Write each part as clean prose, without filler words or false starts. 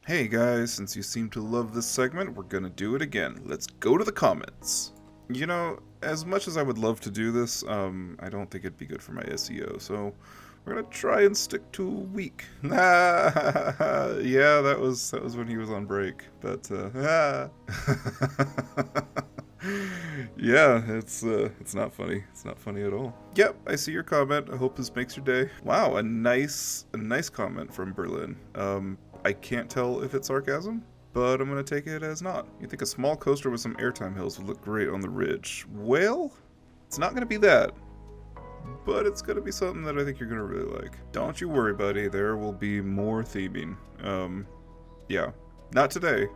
Hey guys, since you seem to love this segment, we're gonna do it again. Let's go to the comments. As much as I would love to do this, I don't think it'd be good for my SEO, so we're gonna try and stick to a week. Yeah, that was when he was on break, but yeah, it's not funny. It's not funny at all. Yep, I see your comment. I hope this makes your day. Wow, a nice comment from Berlin. I can't tell if it's sarcasm, but I'm gonna take it as not. You think a small coaster with some airtime hills would look great on the ridge? Well, it's not gonna be that, but it's gonna be something that I think you're gonna really like. Don't you worry, buddy. There will be more theming. Yeah, not today.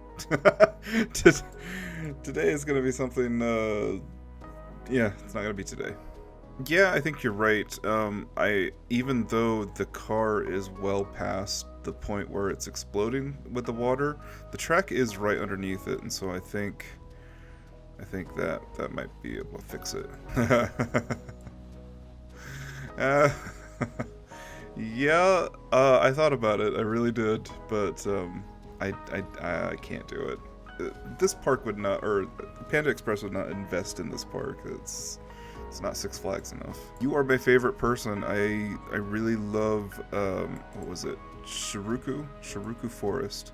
Today is gonna be something. Yeah, it's not gonna be today. Yeah, I think you're right. Even though the car is well past the point where it's exploding with the water, the track is right underneath it, and so I think that might be able to fix it. uh, yeah, I thought about it. I really did, but I can't do it. This park would not, or Panda Express would not invest in this park. It's not Six Flags enough. You are my favorite person. I really love what was it? Shiruku Forest.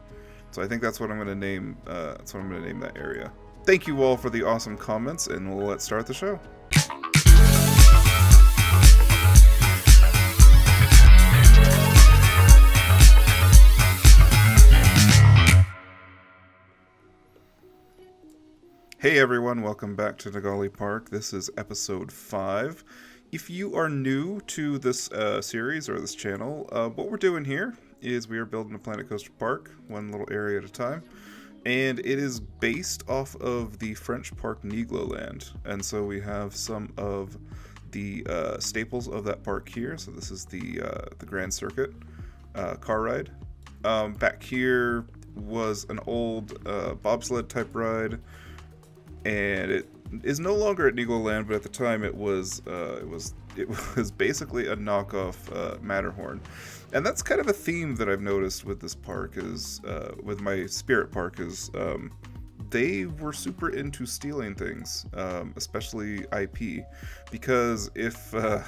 So I think that's what I'm gonna name. That's what I'm gonna name that area. Thank you all for the awesome comments, and let's start the show. Hey everyone, welcome back to Nagali Park. This is episode 5. If you are new to this series or this channel, what we're doing here is we are building a Planet Coaster Park, one little area at a time, and it is based off of the French park NigloLand, and so we have some of the staples of that park here. So this is the Grand Circuit car ride. Back here was an old bobsled type ride, and it is no longer at NigloLand, but at the time it was basically a knockoff Matterhorn, and that's kind of a theme that I've noticed with this park is with my Spirit Park is they were super into stealing things, especially IP, because if I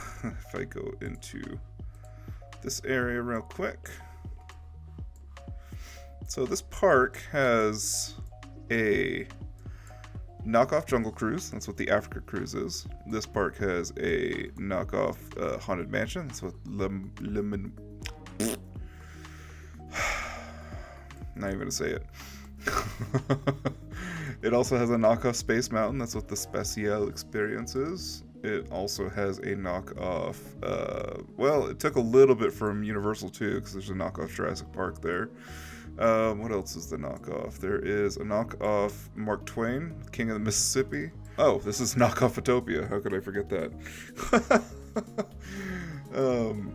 go into this area real quick, so this park has a knockoff Jungle Cruise. That's what the Africa Cruise is. This park has a knockoff Haunted Mansion. That's what not even gonna say it. It also has a knockoff Space Mountain. That's what the Spatial Experience is. It also has a knockoff. Well, it took a little bit from Universal too, because there's a knockoff Jurassic Park there. What else is the knockoff? There is a knockoff Mark Twain, King of the Mississippi. Oh, this is knockoff Utopia. How could I forget that?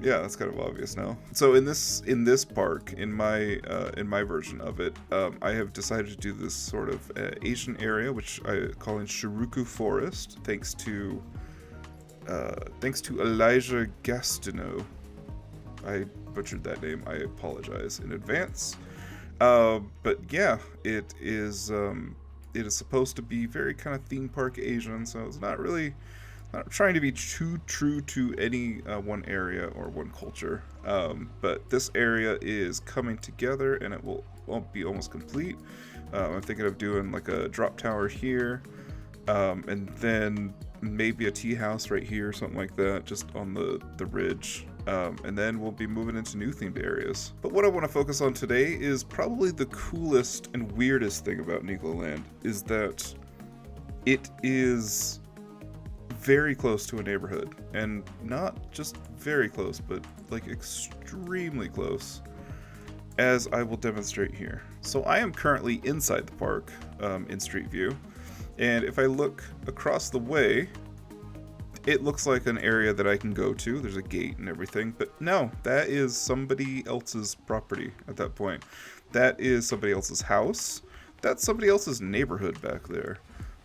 Yeah, that's kind of obvious now. So in this park, in my version of it, I have decided to do this sort of Asian area, which I call in Shiruku Forest, thanks to Elijah Gastineau. I butchered that name. I apologize in advance. But yeah, it is supposed to be very kind of theme park Asian, so it's not trying to be too true to any one area or one culture. But this area is coming together, and it won't be almost complete. I'm thinking of doing like a drop tower here, and then maybe a tea house right here, something like that, just on the ridge. And then we'll be moving into new themed areas. But what I want to focus on today is probably the coolest and weirdest thing about NigloLand is that it is very close to a neighborhood, and not just very close, but like extremely close, as I will demonstrate here. So I am currently inside the park in Street View, and if I look across the way, it looks like an area that I can go to. There's a gate and everything, but no, that is somebody else's property at that point. That is somebody else's house. That's somebody else's neighborhood back there.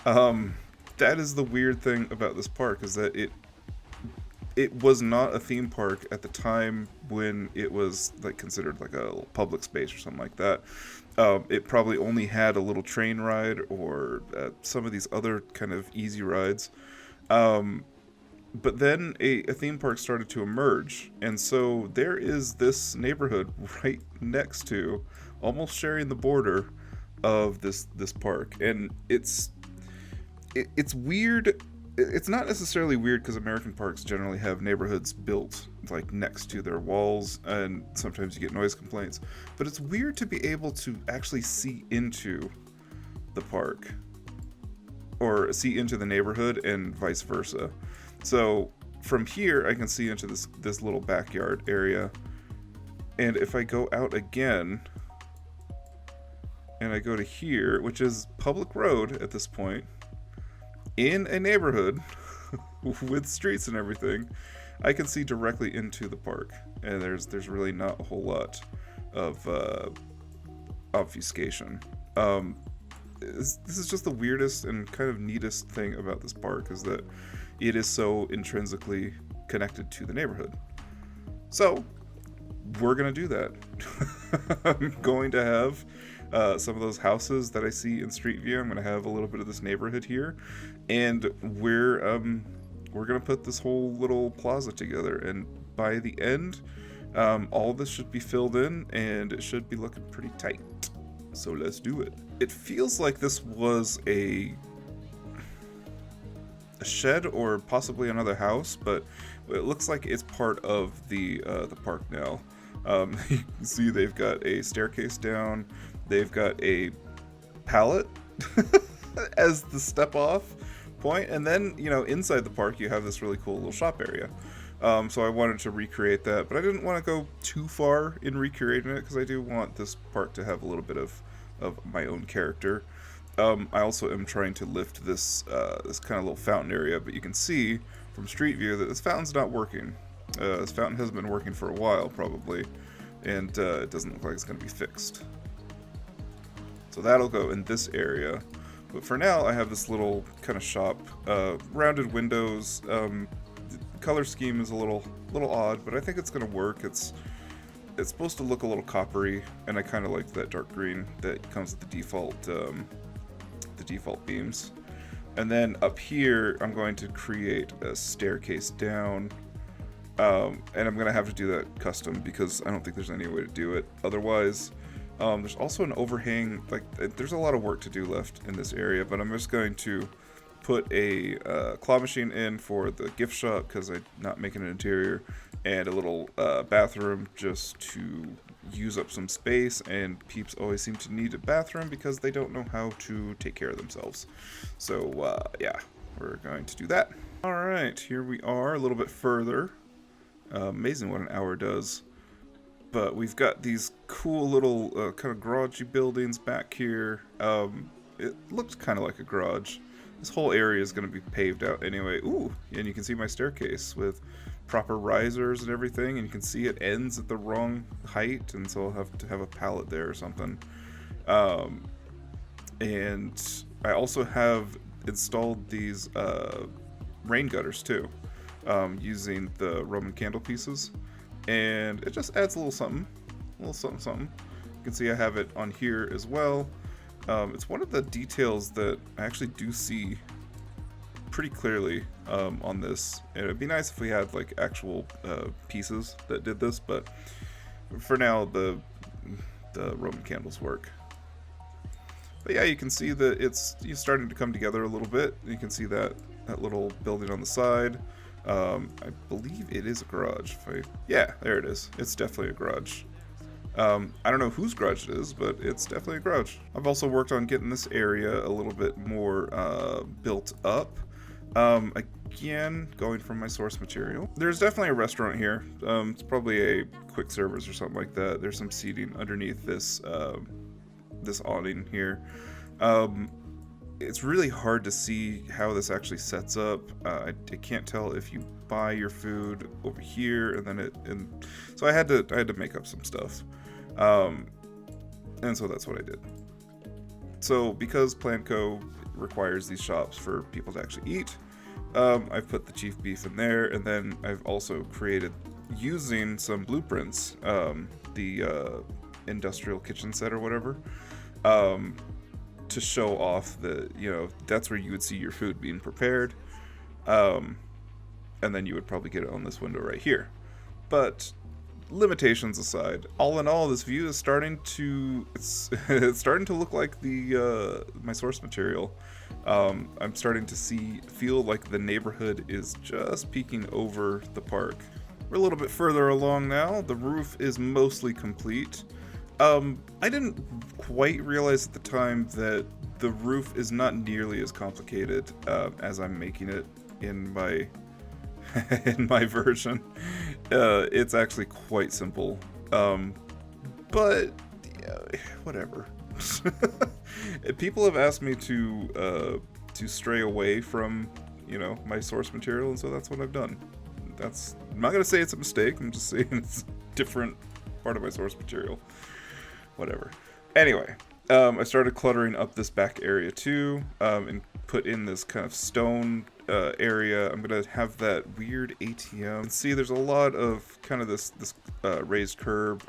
That is the weird thing about this park, is that it was not a theme park at the time when it was like considered like a public space or something like that. It probably only had a little train ride or some of these other kind of easy rides. But then a theme park started to emerge, and so there is this neighborhood right next to, almost sharing the border of this park, and it's weird. It's not necessarily weird because American parks generally have neighborhoods built like next to their walls, and sometimes you get noise complaints. But it's weird to be able to actually see into the park or see into the neighborhood and vice versa. So from here, I can see into this little backyard area, and if I go out again and I go to here, which is public road at this point, in a neighborhood with streets and everything, I can see directly into the park, and there's really not a whole lot of obfuscation. This is just the weirdest and kind of neatest thing about this park, is that it is so intrinsically connected to the neighborhood. So we're gonna do that. I'm going to have some of those houses that I see in Street View. I'm going to have a little bit of this neighborhood here, and we're going to put this whole little plaza together. And by the end, all this should be filled in, and it should be looking pretty tight. So let's do it. It feels like this was a shed or possibly another house, but it looks like it's part of the park now. You can see they've got a staircase down. They've got a pallet as the step off point. And then, inside the park, you have this really cool little shop area. So I wanted to recreate that, but I didn't want to go too far in recreating it because I do want this park to have a little bit of my own character. I also am trying to lift this kind of little fountain area, but you can see from Street View that this fountain's not working. This fountain hasn't been working for a while, probably, and it doesn't look like it's going to be fixed. So that'll go in this area. But for now, I have this little kind of shop, rounded windows. The color scheme is a little odd, but I think it's going to work. It's supposed to look a little coppery, and I kind of like that dark green that comes with the default beams. And then up here, I'm going to create a staircase down, and I'm going to have to do that custom because I don't think there's any way to do it otherwise. There's also an overhang. There's a lot of work to do left in this area, but I'm just going to put a claw machine in for the gift shop because I'm not making an interior, and a little bathroom just to use up some space. And peeps always seem to need a bathroom because they don't know how to take care of themselves. So yeah, we're going to do that. All right, here we are a little bit further. Amazing what an hour does. But we've got these cool little kind of garagey buildings back here. It looks kind of like a garage. This whole area is going to be paved out anyway. Ooh, and you can see my staircase with proper risers and everything. And you can see it ends at the wrong height, and so I'll have to have a pallet there or something. And I also have installed these rain gutters too, using the Roman candle pieces. And it just adds a little something. You can see I have it on here as well. It's one of the details that I actually do see pretty clearly on this. And it'd be nice if we had like actual pieces that did this, but for now the Roman candles work. But yeah, you can see that it's starting to come together a little bit. You can see that little building on the side. I believe it is a garage. Yeah, there it is. It's definitely a garage. I don't know whose garage it is, but it's definitely a garage. I've also worked on getting this area a little bit more built up. Again, going from my source material. There's definitely a restaurant here. It's probably a quick service or something like that. There's some seating underneath this awning here. It's really hard to see how this actually sets up. I can't tell if you buy your food over here and then so I had to make up some stuff, and so that's what I did. So because Planco requires these shops for people to actually eat, I've put the chief beef in there, and then I've also created, using some blueprints, the industrial kitchen set or whatever, to show off that, that's where you would see your food being prepared. And then you would probably get it on this window right here. But limitations aside, all in all, this view is starting to it's starting to look like the my source material. I'm starting to feel like the neighborhood is just peeking over the park. We're a little bit further along now. The roof is mostly complete. I didn't quite realize at the time that the roof is not nearly as complicated as I'm making it in my in my version. It's actually quite simple, but whatever. People have asked me to stray away from my source material, and so that's what I've done. I'm not gonna say it's a mistake. I'm just saying it's a different part of my source material. Whatever. Anyway, I started cluttering up this back area too, and put in this kind of stone area. I'm gonna have that weird ATM. See, there's a lot of kind of this raised curb,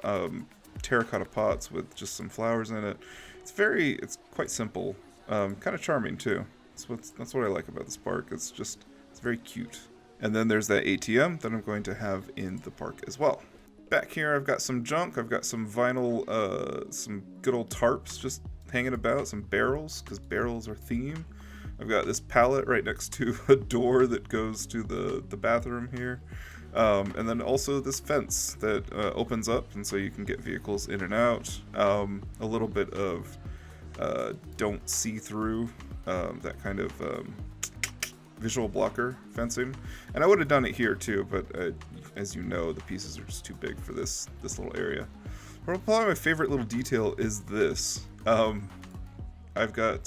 terracotta pots with just some flowers in it. It's quite simple, kind of charming too. That's what I like about this park. It's very cute. And then there's that ATM that I'm going to have in the park as well. Back here, I've got some junk. I've got some vinyl, some good old tarps just hanging about, some barrels, because barrels are theme. I've got this pallet right next to a door that goes to the bathroom here. And then also this fence that opens up, and so you can get vehicles in and out. A little bit of don't see through, that kind of visual blocker fencing. And I would have done it here too, but as you know, the pieces are just too big for this little area. Probably my favorite little detail is this. I've got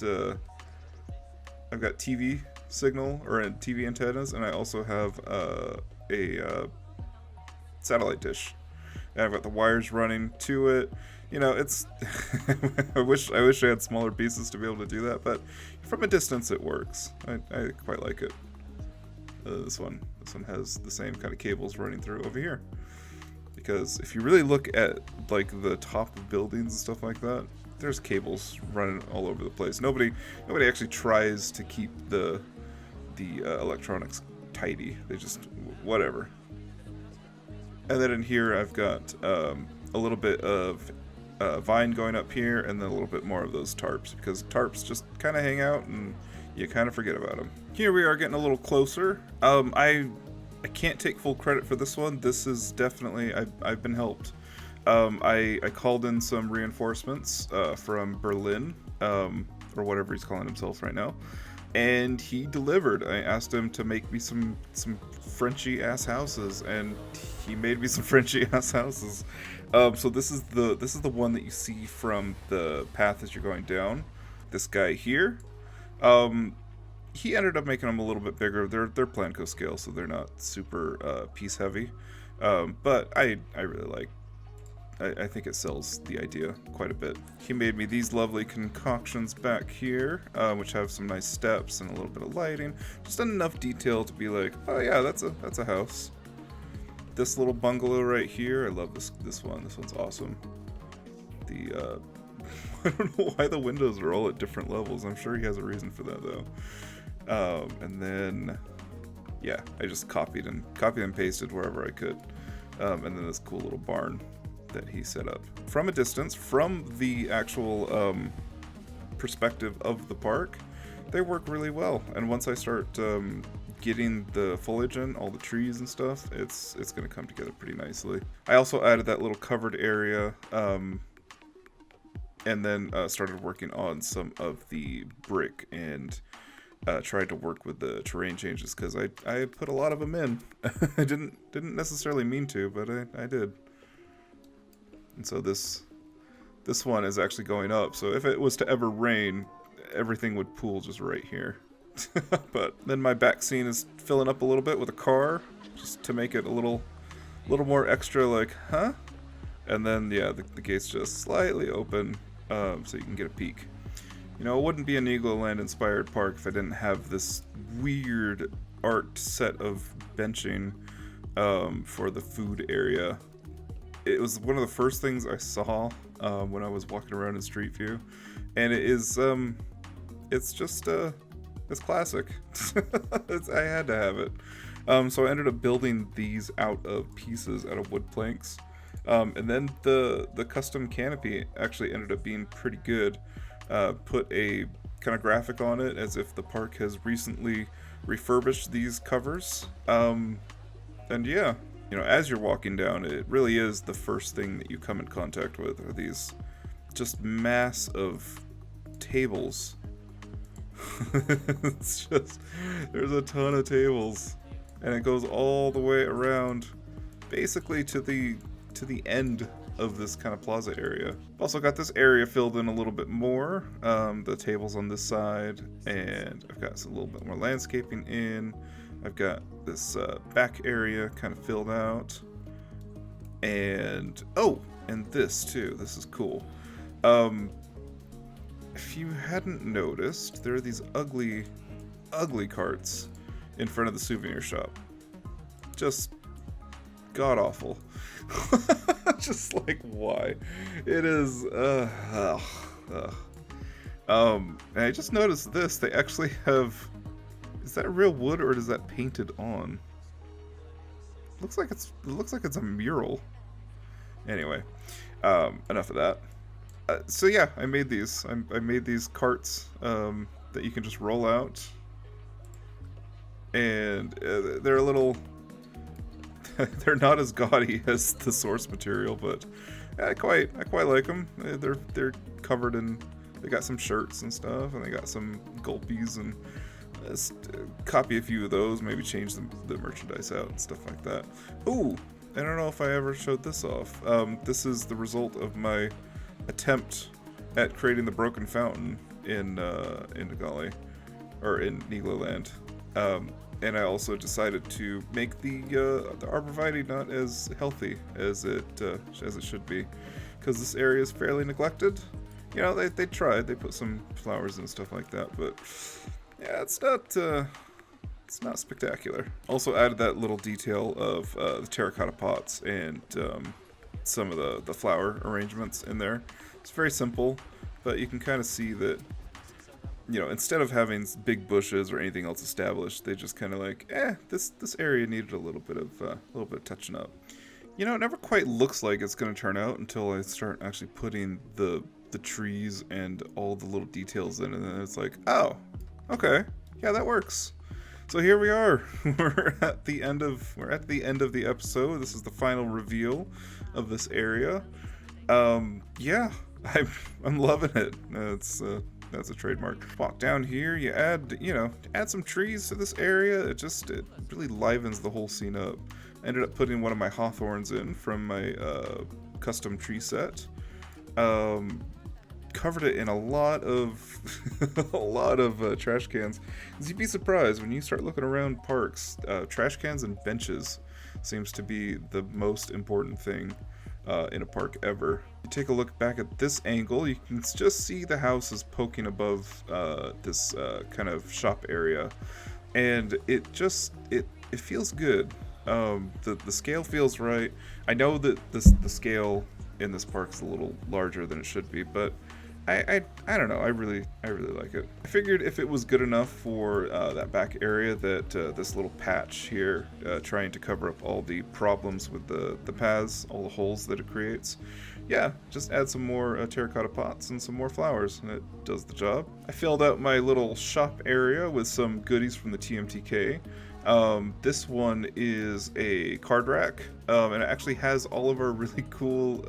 TV signal, or TV antennas, and I also have a satellite dish. And I've got the wires running to it. It's I wish I had smaller pieces to be able to do that, but from a distance it works. I quite like it. This one has the same kind of cables running through over here. Because if you really look at like the top of buildings and stuff like that, there's cables running all over the place. Nobody actually tries to keep the electronics tidy. They just whatever. And then in here I've got a little bit of vine going up here, and then a little bit more of those tarps, because tarps just kind of hang out and you kind of forget about them. Here we are getting a little closer. I can't take full credit for this one. This is definitely, I've been helped. I called in some reinforcements from Berlin, or whatever he's calling himself right now, and he delivered. I asked him to make me some Frenchy ass houses, and he made me some Frenchy ass houses. So this is the one that you see from the path as you're going down. This guy here, he ended up making them a little bit bigger. They're Planco scale, so they're not super piece heavy. But I really like. I think it sells the idea quite a bit. He made me these lovely concoctions back here, which have some nice steps and a little bit of lighting. Just enough detail to be like, oh yeah, that's a house. This little bungalow right here, I love this one. This one's awesome. I don't know why the windows are all at different levels. I'm sure he has a reason for that though. And then, yeah, I just copied and pasted wherever I could. And then this cool little barn that he set up. From a distance, from the actual perspective of the park, they work really well. And once I start getting the foliage in, all the trees and stuff, it's going to come together pretty nicely. I also added that little covered area, and then started working on some of the brick and tried to work with the terrain changes, because I put a lot of them in. I didn't necessarily mean to, but I did. And so this one is actually going up, so if it was to ever rain, everything would pool just right here. But then my back scene is filling up a little bit with a car, just to make it a little more extra, like, huh? And then, yeah, the gate's just slightly open, so you can get a peek. It wouldn't be a NigloLand inspired park if I didn't have this weird art set of benching for the food area. It was one of the first things I saw when I was walking around in Street View, and it is it's just it's classic. I had to have it. So I ended up building these out of pieces, out of wood planks. And then the custom canopy actually ended up being pretty good. Put a kind of graphic on it as if the park has recently refurbished these covers. And yeah, you know, as you're walking down, it really is the first thing that you come in contact with are these just mass of tables. It's just, there's a ton of tables, and it goes all the way around, basically to the end of this kind of plaza area. Also got this area filled in a little bit more, the tables on this side, and I've got a little bit more landscaping in. I've got this back area kind of filled out, and and this too. This is cool. If you hadn't noticed, there are these ugly carts in front of the souvenir shop. Just god awful. Just like, why? It is and I just noticed this. They actually have, is that real wood or is that painted on? It looks like it's a mural. Anyway, enough of that. So yeah, I made these. I made these carts that you can just roll out, and they're a little. They're not as gaudy as the source material, but I quite like them. They're covered in. They got some shirts and stuff, and they got some gulpies, and copy a few of those. Maybe change the merchandise out and stuff like that. Ooh, I don't know if I ever showed this off. This is the result of my attempt at creating the broken fountain in Nagali, or in NigloLand, and I also decided to make the arborvitae not as healthy as it should be, because this area is fairly neglected. You know, they tried, they put some flowers and stuff like that, but yeah, it's not spectacular. Also added that little detail of the terracotta pots and some of the flower arrangements in there. It's very simple, but you can kind of see that, you know, instead of having big bushes or anything else established, they just kind of like, this area needed a little bit of touching up. You know, it never quite looks like it's going to turn out until I start actually putting the trees and all the little details in, and then it's like, oh, okay, yeah, that works. So here we are. We're at the end of the episode. This is the final reveal of this area. Yeah, I'm loving it. That's a trademark. Walk down here. You add some trees to this area. It really livens the whole scene up. I ended up putting one of my hawthorns in from my custom tree set. Covered it in a lot of trash cans. 'Cause you'd be surprised when you start looking around parks. Trash cans and benches seems to be the most important thing in a park ever. You take a look back at this angle, you can just see the houses poking above this kind of shop area, and it feels good. The scale feels right. I know that the scale in this park is a little larger than it should be, but I don't know. I really like it. I figured if it was good enough for that back area, that this little patch here, trying to cover up all the problems with the paths, all the holes that it creates, yeah, just add some more terracotta pots and some more flowers, and it does the job. I filled out my little shop area with some goodies from the TMTK. This one is a card rack, and it actually has all of our really cool.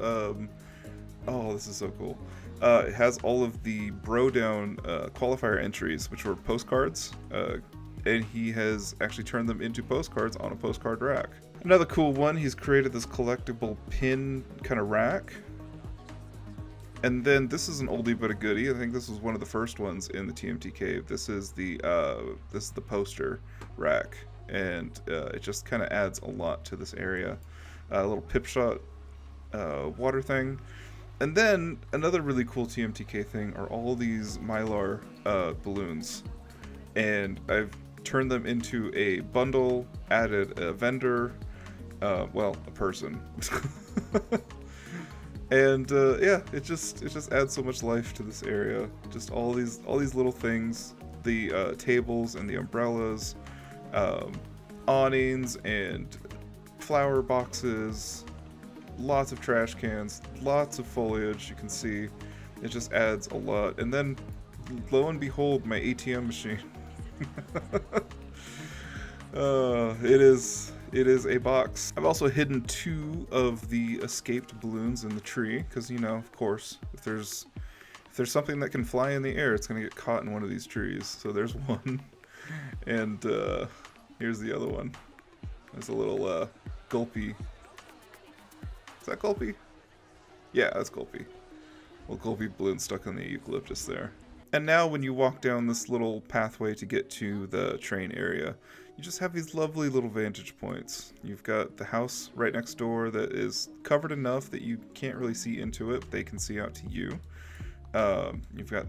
Oh, this is so cool. It has all of the Bro Down qualifier entries, which were postcards, and he has actually turned them into postcards on a postcard rack. Another cool one, he's created this collectible pin kind of rack. And then this is an oldie but a goodie. I think this was one of the first ones in the TMT cave. This is the poster rack, and it just kind of adds a lot to this area. A little pip shot water thing. And then another really cool TMTK thing are all these Mylar balloons, and I've turned them into a bundle, added a vendor, a person. And yeah, it just adds so much life to this area. Just all these little things, the tables and the umbrellas, awnings and flower boxes, lots of trash cans, lots of foliage. You can see it just adds a lot. And then lo and behold, my ATM machine. It is a box. I've also hidden 2 of the escaped balloons in the tree, because, you know, of course, if there's something that can fly in the air, it's going to get caught in one of these trees. So there's one, and here's the other one. There's a little gulpy. Is that gulpy? Yeah, that's gulpy. Little gulpy balloon stuck on the eucalyptus there. And now when you walk down this little pathway to get to the train area, you just have these lovely little vantage points. You've got the house right next door that is covered enough that you can't really see into it, but they can see out to you. You've got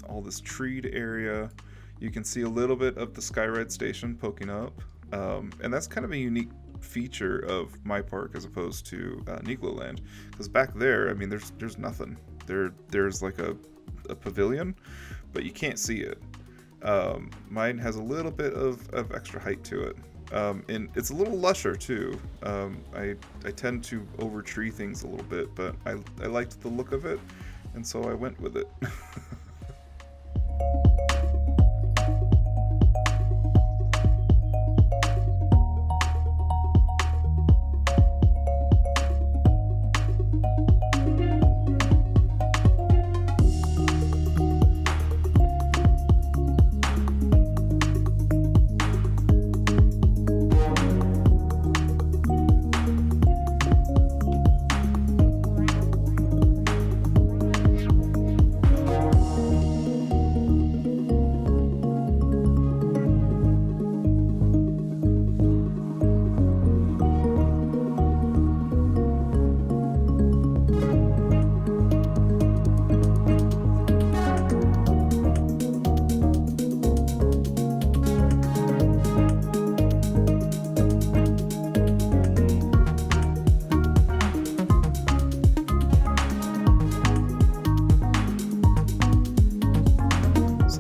all this treed area. You can see a little bit of the Skyride station poking up. And that's kind of a unique feature of my park as opposed to NigloLand. Because back there, I mean, there's nothing. There's like a pavilion, but you can't see it. Mine has a little bit of extra height to it, and it's a little lusher too. I tend to over tree things a little bit, but I liked the look of it, and so I went with it.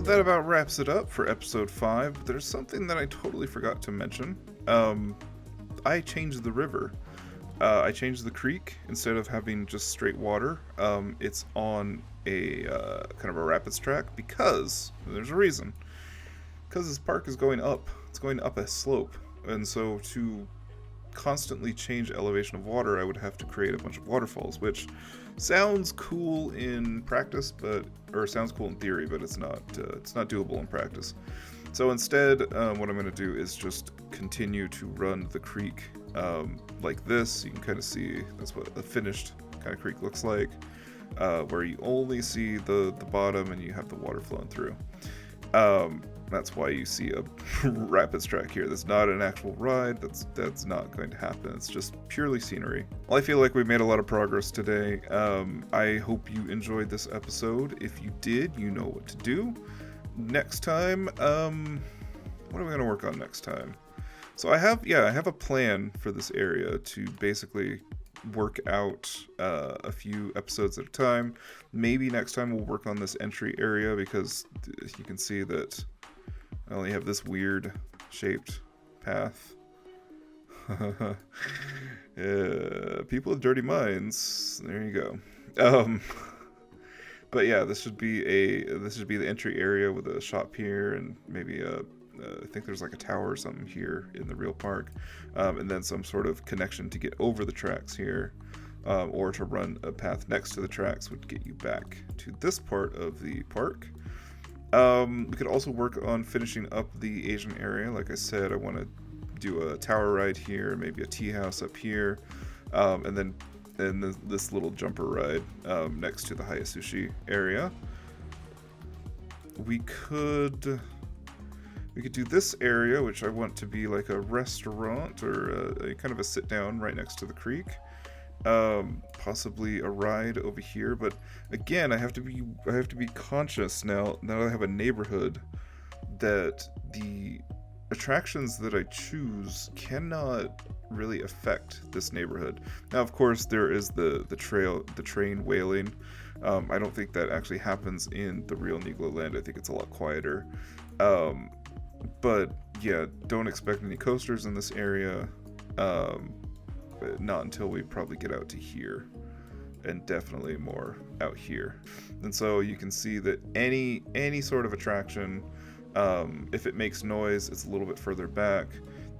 That about wraps it up for episode 5. But there's something that I totally forgot to mention. I changed the river. I changed the creek. Instead of having just straight water, it's on a kind of a rapids track, because there's a reason. Because this park is going up. It's going up a slope, and so to constantly change elevation of water, I would have to create a bunch of waterfalls, which sounds cool in practice, or sounds cool in theory, but it's not doable in practice. So instead, what I'm going to do is just continue to run the creek like this. You can kind of see that's what a finished kind of creek looks like, where you only see the bottom and you have the water flowing through. That's why you see a rapids track here. That's not an actual ride. That's not going to happen. It's just purely scenery. Well, I feel like we made a lot of progress today. I hope you enjoyed this episode. If you did, you know what to do. Next time, what are we going to work on next time? So I have a plan for this area to basically work out a few episodes at a time. Maybe next time we'll work on this entry area, because you can see that I only have this weird shaped path. People with dirty minds. There you go. But yeah, this should be the entry area with a shop here, and maybe I think there's like a tower or something here in the real park, and then some sort of connection to get over the tracks here, or to run a path next to the tracks would get you back to this part of the park. We could also work on finishing up the Asian area. Like I said, I want to do a tower ride here, maybe a tea house up here, and then this little jumper ride next to the Hayasushi area. We could do this area, which I want to be like a restaurant or a kind of a sit down right next to the creek. Possibly a ride over here, but again, I have to be conscious now that I have a neighborhood, that attractions that I choose cannot really affect this neighborhood. Now, of course, there is the train wailing. I don't think that actually happens in the real NigloLand. I think it's a lot quieter. But yeah, don't expect any coasters in this area. Not until we probably get out to here, and definitely more out here. And so you can see that any sort of attraction, if it makes noise, it's a little bit further back.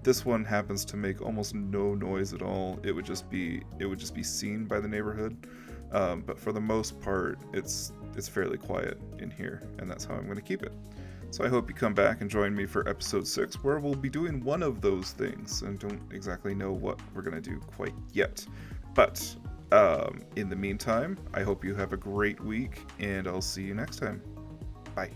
This one happens to make almost no noise at all. It would just be seen by the neighborhood. But for the most part, it's fairly quiet in here, and that's how I'm going to keep it. So I hope you come back and join me for episode 6, where we'll be doing one of those things, and don't exactly know what we're going to do quite yet. But in the meantime, I hope you have a great week, and I'll see you next time. Bye.